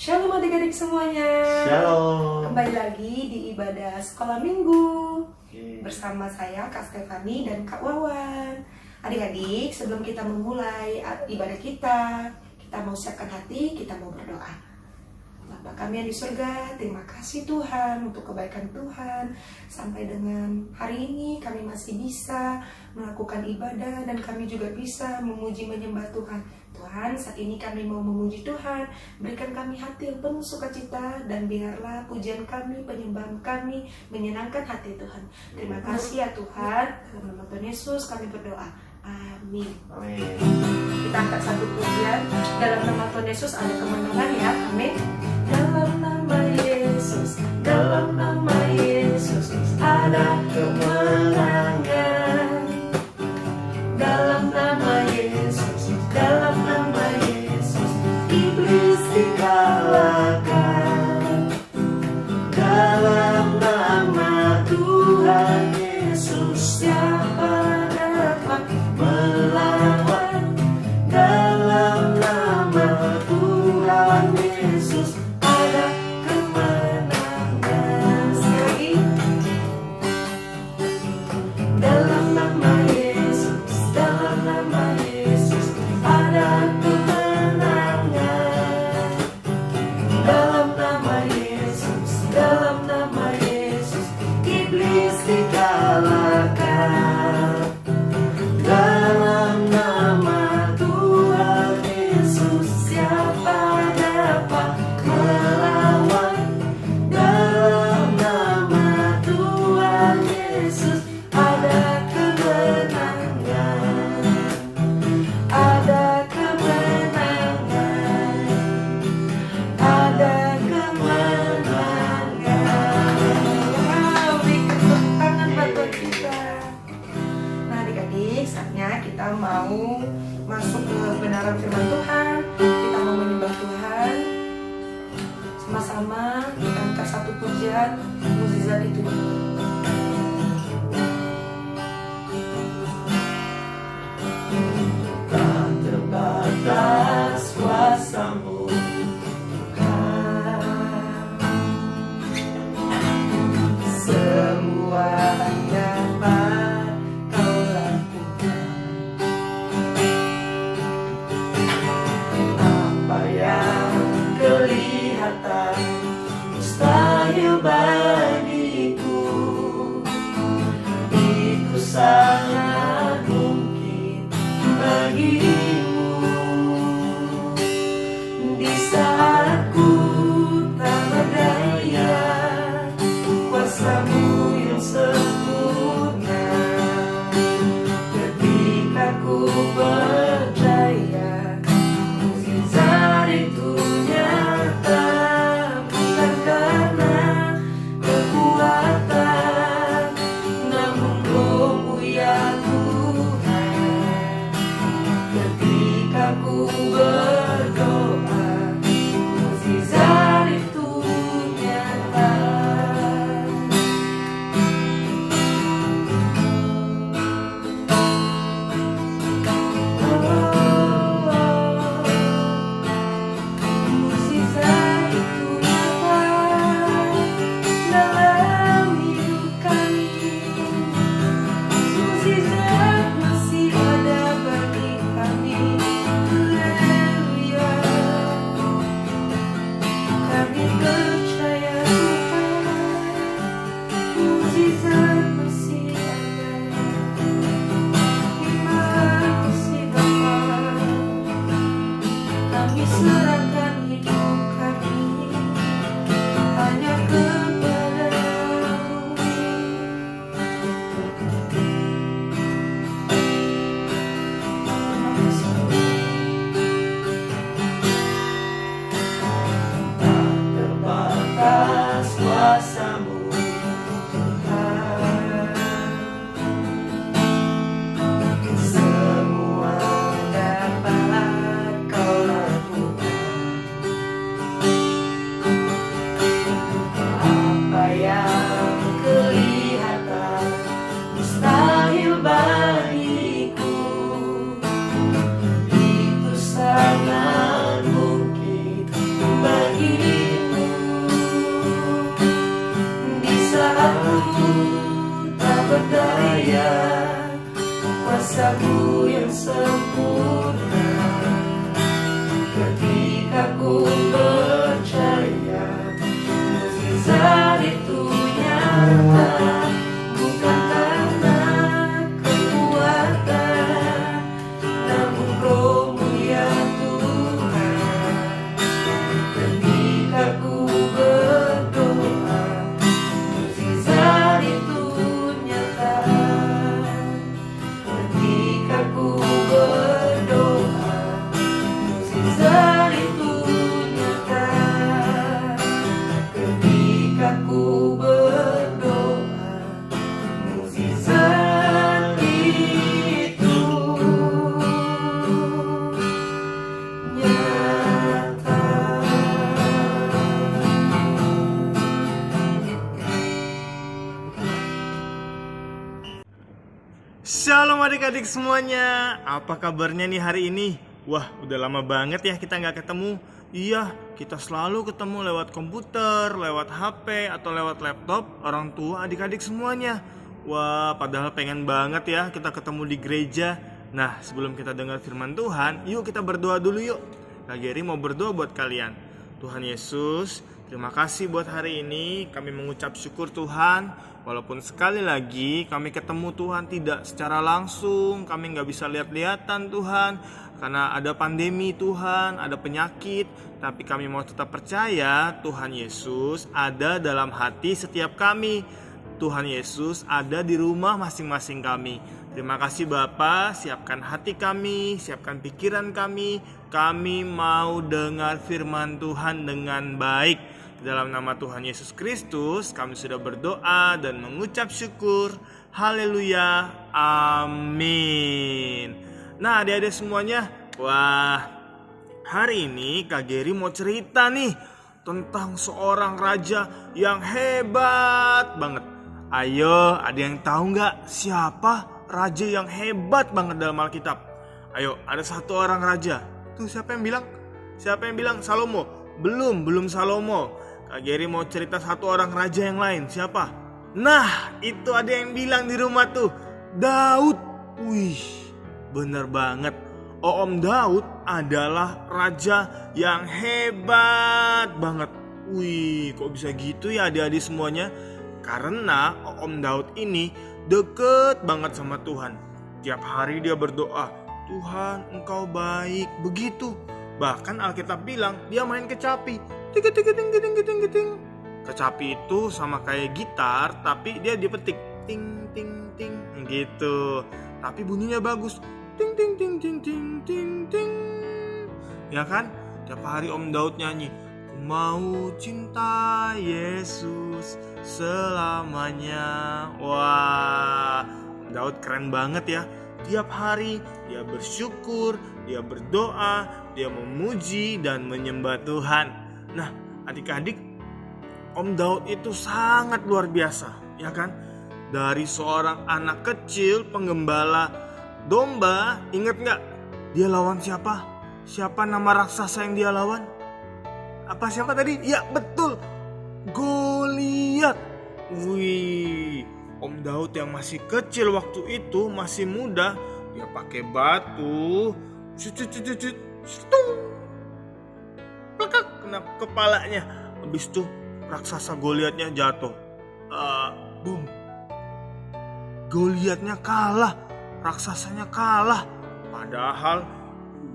Shalom adik-adik semuanya. Shalom. Kembali lagi di ibadah sekolah minggu bersama saya Kak Stefani dan Kak Wawan. Adik-adik, sebelum kita memulai ibadah kita mau siapkan hati, kita mau berdoa. Bapa kami yang di surga, terima kasih Tuhan untuk kebaikan Tuhan. Sampai dengan hari ini kami masih bisa melakukan ibadah dan kami juga bisa memuji menyembah Tuhan. Tuhan, saat ini kami mau memuji Tuhan. Berikan kami hati yang penuh sukacita dan biarlah pujian kami, penyembahan kami menyenangkan hati Tuhan. Terima kasih ya Tuhan. Dalam nama Tuhan Yesus kami berdoa. Amin. Amin. Kita angkat satu pujian. Dalam nama Tuhan Yesus ada kemenangan ya. Amin. Dalam nama Yesus, dalam nama Yesus ada kemenangan. Dalam nama Yesus, dalam nama Yesus iblis dikalahkan. Dalam nama Tuhan Yesus siapa dapat melawan? Dalam nama Tuhan Yesus ada kemenangan. Sekali lagi. Dalam nama Yesus, dalam nama Yesus ada kemenangan. Dalam nama Yesus, dalam nama Yesus iblis dikalahkan. Dalam nama Tuhan Yesus siapa dapat melawan? Dalam nama Tuhan Yesus ada kemenangan. Ada kemenangan. Ada kemenangan. Wow, beri tepuk tangan buat Tuhan kita. Nah adik-adik, saatnya kita mau masuk ke kebenaran firman Tuhan. Kita mau menyembah Tuhan. Sama-sama kita angkat satu pujian, mukjizat itu. Tak terbatas kuasa-Mu, Semua dapat Kau lakukan. Apa yang kelihatan mustahil bagiku, itu sangat mungkin bagimu. Di saat ku tak berdaya, kuasa-Mu yang sempurna. Ketika ku percaya, mukjizat itu nyata. Bukan karena kekuatan, namun Roh-Mu ya Tuhan. Ketika ku berdoa, mukjizat itu nyata. Mukjizat itu nyata dalam hidup kami. Mukjizat masih ada bagi kami. Haleluya. Kami percaya Tuhan, mukjizat masih ada. Terima kasih Bapa. Kami serahkan hidup kami hanya kepada-Mu. Terima kasih. tak terbatas kuasa-Mu, Semua dapat Kau lakukan. kuasamu yang sempurna. Ketika ku percaya mukjizat itu nyata, bukan karena kekuatan, namun Roh-Mu ya Tuhan. Ketika ku berdoa, mukjizat itu nyata. Ketika ku berdoa, mukjizat itu nyata. Ketika ku berdoa, mukjizat itu nyata. Shalom adik-adik semuanya, apa kabarnya nih hari ini? Wah, udah lama banget ya kita nggak ketemu. Iya, kita selalu ketemu lewat komputer, lewat HP, atau lewat laptop orang tua adik-adik semuanya. Wah, padahal pengen banget ya kita ketemu di gereja. Nah, sebelum kita dengar firman Tuhan, yuk kita berdoa dulu yuk. Kak Geri mau berdoa buat kalian. Tuhan Yesus, terima kasih buat hari ini. Kami mengucap syukur Tuhan. Walaupun sekali lagi kami ketemu Tuhan tidak secara langsung, kami nggak bisa lihat-lihatan Tuhan, karena ada pandemi Tuhan, ada penyakit. Tapi kami mau tetap percaya Tuhan Yesus ada dalam hati setiap kami. Tuhan Yesus ada di rumah masing-masing kami. Terima kasih Bapa, siapkan hati kami, siapkan pikiran kami. Kami mau dengar firman Tuhan dengan baik. Dalam nama Tuhan Yesus Kristus kami sudah berdoa dan mengucap syukur. Haleluya, amin. Nah adik-adik semuanya, wah, hari ini Kak Geri mau cerita nih tentang seorang raja yang hebat banget. Ayo, ada yang tahu gak siapa raja yang hebat banget dalam Alkitab? Ayo, ada satu orang raja. Tuh siapa yang bilang? Siapa yang bilang? Salomo? Belum Salomo. Kak Geri mau cerita satu orang raja yang lain. Siapa? Nah, itu ada yang bilang di rumah tuh, Daud. Wih, bener banget. Om Daud adalah raja yang hebat banget. Wih, kok bisa gitu ya adik-adik semuanya? Karena Om Daud ini deket banget sama Tuhan. Tiap hari dia berdoa, Tuhan engkau baik. Begitu. Bahkan Alkitab bilang dia main kecapi. Ting. Kecapi itu sama kayak gitar, tapi dia dipetik ting ting ting gitu. Tapi bunyinya bagus. Ting ting ting ting ting ting ting. Ya kan? Tiap hari Om Daud nyanyi, "Ku mau cinta Yesus selamanya." Wah, Om Daud keren banget ya. Tiap hari dia bersyukur, dia berdoa, dia memuji dan menyembah Tuhan. Nah, adik-adik, Om Daud itu sangat luar biasa, ya kan? Dari seorang anak kecil penggembala domba, ingat gak? Dia lawan siapa? Siapa nama raksasa yang dia lawan? Siapa tadi? Ya betul, Goliat. Wih, Om Daud yang masih kecil waktu itu, masih muda, dia pakai batu, plekak, kena kepalanya. Habis itu raksasa Goliatnya jatuh. Boom. Goliatnya kalah, raksasanya kalah. Padahal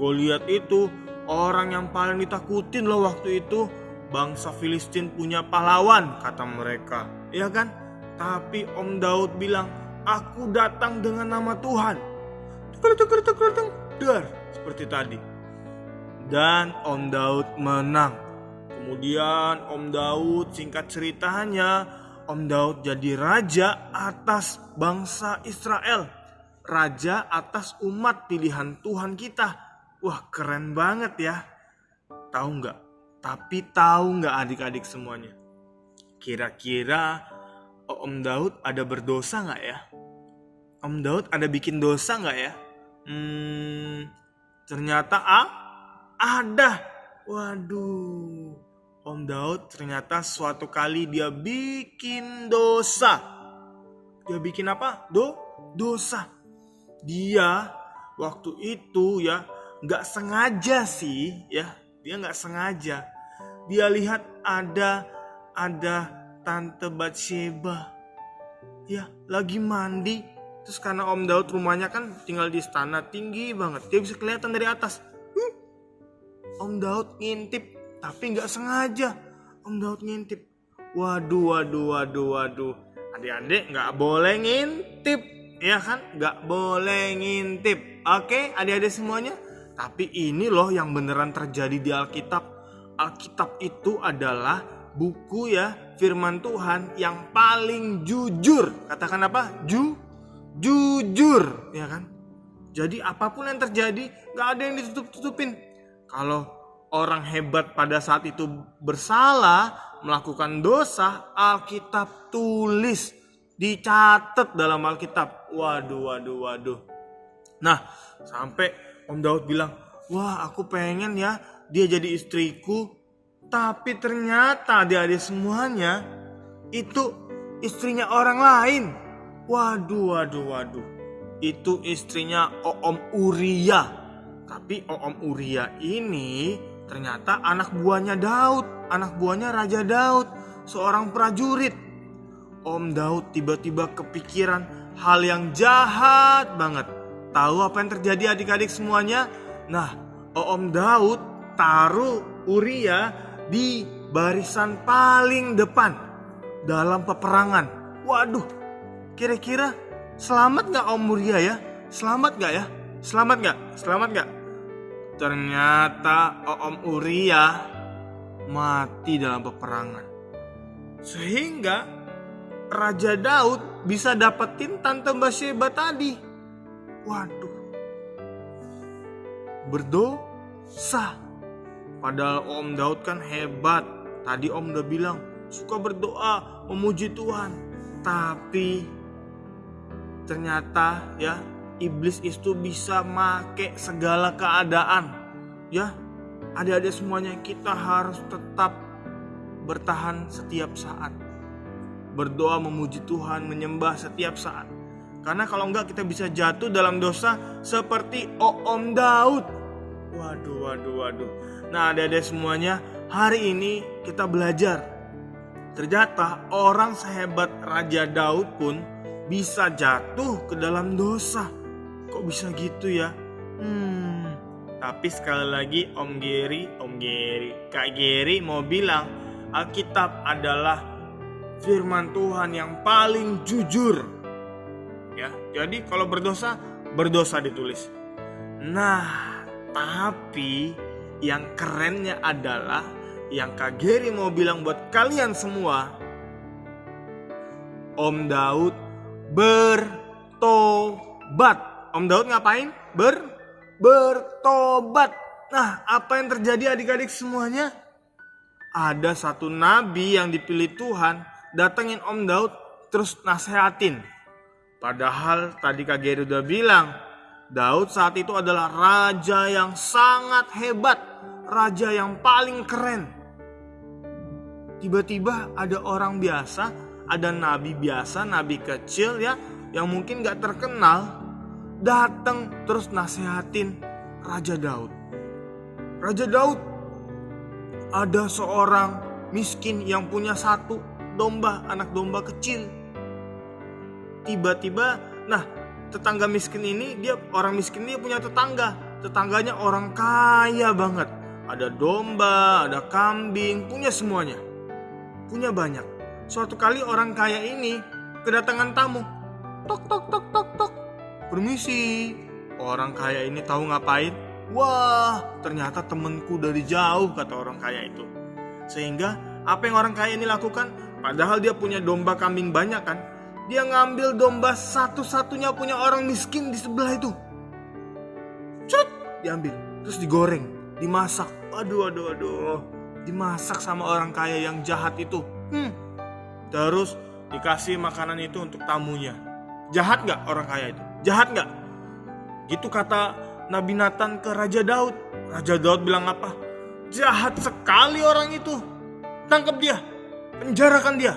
Goliat itu orang yang paling ditakutin loh waktu itu. Bangsa Filistin punya pahlawan kata mereka, ya kan? Tapi Om Daud bilang, aku datang dengan nama Tuhan. Dar, seperti tadi. Dan Om Daud menang. Kemudian Om Daud, singkat ceritanya, Om Daud jadi raja atas bangsa Israel. Raja atas umat pilihan Tuhan kita. Wah, keren banget ya. Tahu nggak? Tapi tahu nggak adik-adik semuanya? Kira-kira Om Daud ada berdosa nggak ya? Om Daud ada bikin dosa nggak ya? Ternyata ada. Waduh, Om Daud ternyata suatu kali dia bikin dosa. Dia bikin apa? Dosa. dia waktu itu ya nggak sengaja sih ya, dia nggak sengaja. Dia lihat ada Tante Batsheba ya lagi mandi. Terus karena Om Daud rumahnya kan tinggal di istana tinggi banget, dia bisa kelihatan dari atas. Om Daud ngintip, tapi nggak sengaja. Om Daud ngintip. Waduh. Adik-adik nggak boleh ngintip, ya kan? Nggak boleh ngintip. Oke, adik-adik semuanya. Tapi ini loh yang beneran terjadi di Alkitab. Alkitab itu adalah buku ya firman Tuhan yang paling jujur. Katakan apa? Jujur, ya kan? Jadi apapun yang terjadi nggak ada yang ditutup-tutupin. Kalau orang hebat pada saat itu bersalah, melakukan dosa, Alkitab tulis, dicatat dalam Alkitab. Waduh. Nah, sampai Om Daud bilang, wah aku pengen ya dia jadi istriku. Tapi ternyata adik-adik semuanya itu istrinya orang lain. Waduh. Itu istrinya Om Uria. Tapi Om Uria ini ternyata anak buahnya Daud, anak buahnya Raja Daud, seorang prajurit. Om Daud tiba-tiba kepikiran hal yang jahat banget. Tahu apa yang terjadi adik-adik semuanya? Nah, Om Daud taruh Uria di barisan paling depan dalam peperangan. Waduh, kira-kira selamat gak Om Uria ya? Selamat gak ya? Selamat gak? Ternyata Om Uria mati dalam peperangan. Sehingga Raja Daud bisa dapetin Tante Batsheba tadi. Waduh. Berdosa. Padahal Om Daud kan hebat. Tadi Om udah bilang suka berdoa, memuji Tuhan. Tapi ternyata ya iblis itu bisa make segala keadaan. Ya, adik-adik semuanya kita harus tetap bertahan setiap saat. Berdoa memuji Tuhan, menyembah setiap saat. Karena kalau enggak kita bisa jatuh dalam dosa seperti Om Daud. Waduh. Nah adik-adik semuanya, hari ini kita belajar. Ternyata orang sehebat Raja Daud pun bisa jatuh ke dalam dosa. Kok bisa gitu ya? Tapi sekali lagi Kak Geri mau bilang Alkitab adalah firman Tuhan yang paling jujur. Ya, jadi kalau berdosa ditulis. Nah, tapi yang kerennya adalah yang Kak Geri mau bilang buat kalian semua, Om Daud bertobat. Om Daud ngapain? Bertobat. Nah, apa yang terjadi adik-adik semuanya? Ada satu nabi yang dipilih Tuhan datengin Om Daud terus nasehatin. Padahal tadi Kak Geri udah bilang Daud saat itu adalah raja yang sangat hebat, raja yang paling keren. Tiba-tiba ada orang biasa, ada nabi biasa, nabi kecil ya, yang mungkin gak terkenal, datang terus nasehatin Raja Daud. Raja Daud, ada seorang miskin yang punya satu domba, anak domba kecil. Tiba-tiba, tetangga miskin ini, orang miskin ini punya tetangga. Tetangganya orang kaya banget. Ada domba, ada kambing, punya semuanya. Punya banyak. Suatu kali orang kaya ini kedatangan tamu. Tok. Permisi. Orang kaya ini tahu ngapain? Wah, ternyata temenku dari jauh, kata orang kaya itu. Sehingga apa yang orang kaya ini lakukan? Padahal dia punya domba kambing banyak kan? Dia ngambil domba satu-satunya punya orang miskin di sebelah itu. Diambil, terus digoreng, dimasak. Aduh. Dimasak sama orang kaya yang jahat itu. Terus dikasih makanan itu untuk tamunya. Jahat gak orang kaya itu? Jahat gak? Gitu kata Nabi Nathan ke Raja Daud. Raja Daud bilang apa? Jahat sekali orang itu. Tangkap dia, penjarakan dia.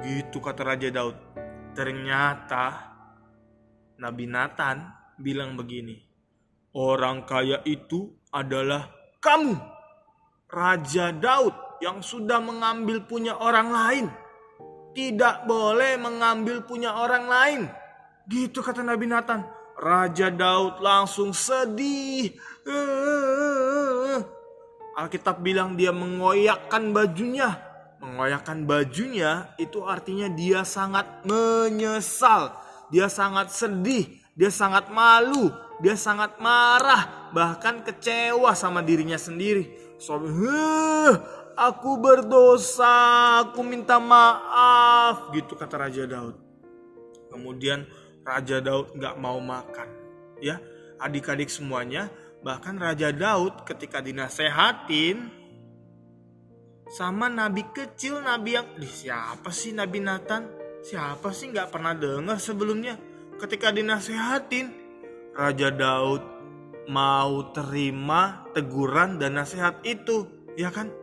Gitu kata Raja Daud. Ternyata Nabi Nathan bilang begini, orang kaya itu adalah kamu, Raja Daud yang sudah mengambil punya orang lain. Tidak boleh mengambil punya orang lain. Gitu kata Nabi Nathan. Raja Daud langsung sedih. Alkitab bilang dia mengoyakkan bajunya. Mengoyakkan bajunya itu artinya dia sangat menyesal. Dia sangat sedih. Dia sangat malu. Dia sangat marah. Bahkan kecewa sama dirinya sendiri. Aku berdosa, aku minta maaf, gitu kata Raja Daud. Kemudian Raja Daud gak mau makan. Ya, adik-adik semuanya, bahkan Raja Daud ketika dinasehatin sama nabi kecil, nabi yang siapa sih Nabi Nathan? Siapa sih gak pernah dengar sebelumnya? Ketika dinasehatin, Raja Daud mau terima teguran dan nasihat itu, ya kan?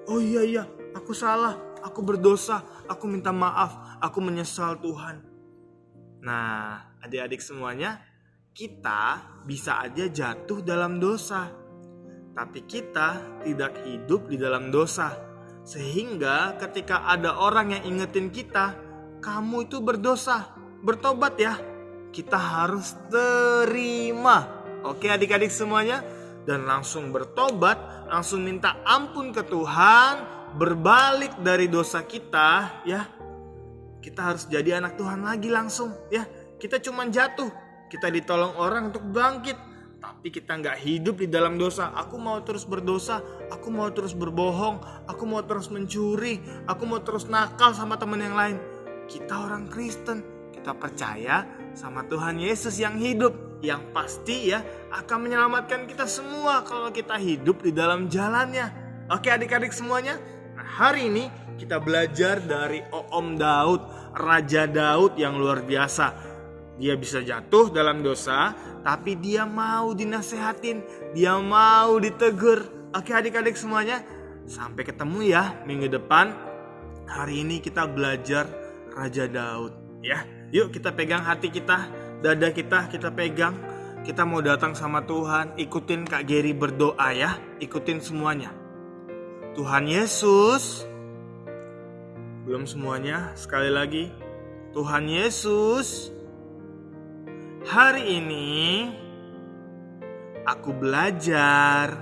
Oh iya, aku salah, aku berdosa, aku minta maaf, aku menyesal Tuhan. Nah, adik-adik semuanya, kita bisa aja jatuh dalam dosa. Tapi kita tidak hidup di dalam dosa. Sehingga ketika ada orang yang ingetin kita, kamu itu berdosa, bertobat ya. Kita harus terima. Oke adik-adik semuanya? Dan langsung bertobat, langsung minta ampun ke Tuhan, berbalik dari dosa kita, ya. Kita harus jadi anak Tuhan lagi langsung, ya. Kita cuma jatuh, kita ditolong orang untuk bangkit, tapi kita nggak hidup di dalam dosa. Aku mau terus berdosa, aku mau terus berbohong, aku mau terus mencuri, aku mau terus nakal sama teman yang lain. Kita orang Kristen, kita percaya sama Tuhan Yesus yang hidup, yang pasti ya akan menyelamatkan kita semua kalau kita hidup di dalam jalannya. Oke adik-adik semuanya, nah, hari ini kita belajar dari Om Daud, Raja Daud yang luar biasa. Dia bisa jatuh dalam dosa, tapi dia mau dinasehatin, dia mau ditegur. Oke adik-adik semuanya, sampai ketemu ya minggu depan. Hari ini kita belajar Raja Daud ya. Yuk kita pegang hati kita, dada kita pegang. Kita mau datang sama Tuhan, ikutin Kak Geri berdoa ya, ikutin semuanya. Tuhan Yesus, belum semuanya, sekali lagi. Tuhan Yesus, hari ini aku belajar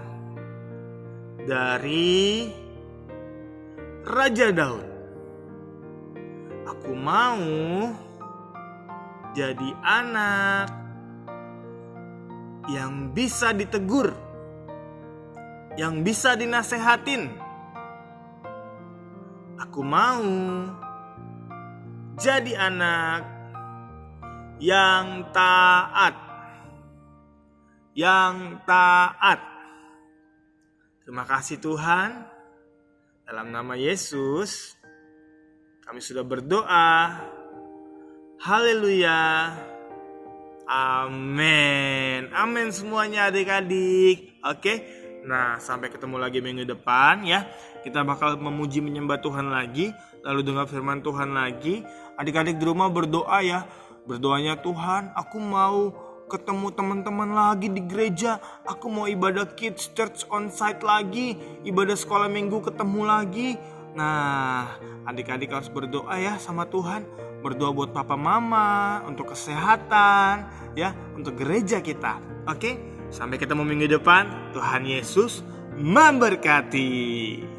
dari Raja Daud. Aku mau jadi anak yang bisa ditegur, yang bisa dinasehatin. Aku mau jadi anak yang taat. Terima kasih Tuhan. Dalam nama Yesus kami sudah berdoa. Haleluya. Amin. Amin semuanya adik-adik. Oke. Nah, sampai ketemu lagi minggu depan ya. Kita bakal memuji menyembah Tuhan lagi, lalu dengar firman Tuhan lagi. Adik-adik di rumah berdoa ya. Berdoanya, Tuhan, aku mau ketemu teman-teman lagi di gereja. Aku mau ibadah Kids Church on site lagi, ibadah sekolah minggu ketemu lagi. Nah, adik-adik harus berdoa ya sama Tuhan. Berdoa buat papa mama, untuk kesehatan, ya, untuk gereja kita. Oke, sampai ketemu minggu depan. Tuhan Yesus memberkati.